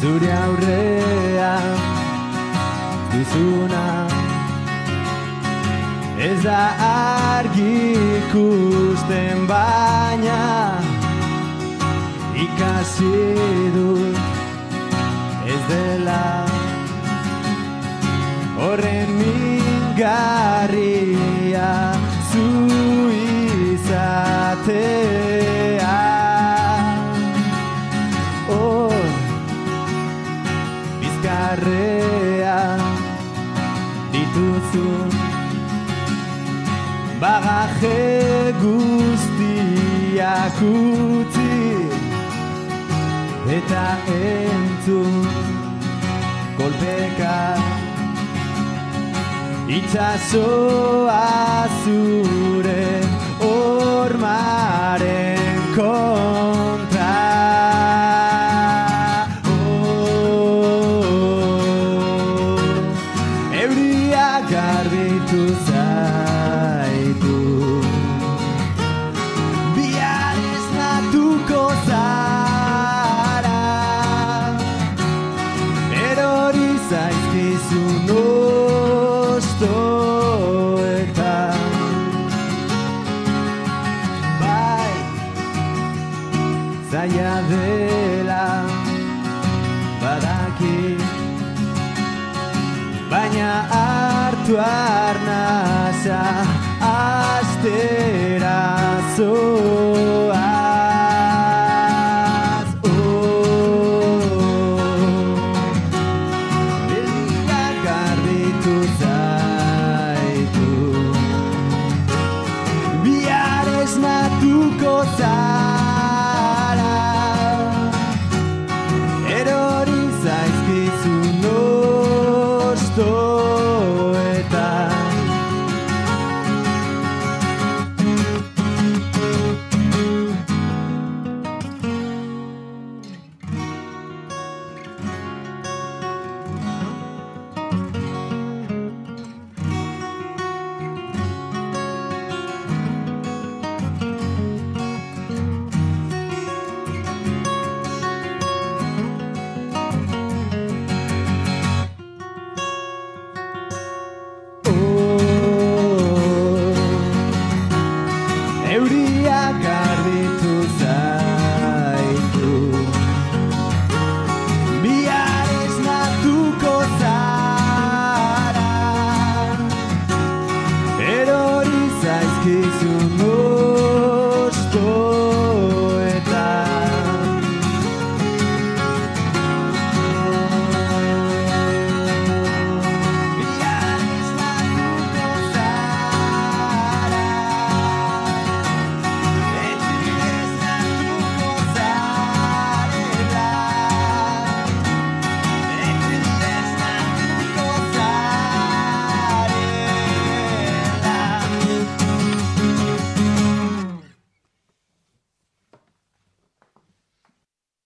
zure aurrean duzuna ez da argi ikusten baina ikasi dut ez dela horren mingarria zu izatea hor bizkarrean dituzun bagaje guztiak utzi eta entzun kolpeka itxasoa zure hormaren kontra euriak garbitu zaitu bihar esnatuko zara erori zaizkizun ostoetan bai zaila dela badakit baina hartu arnasa astera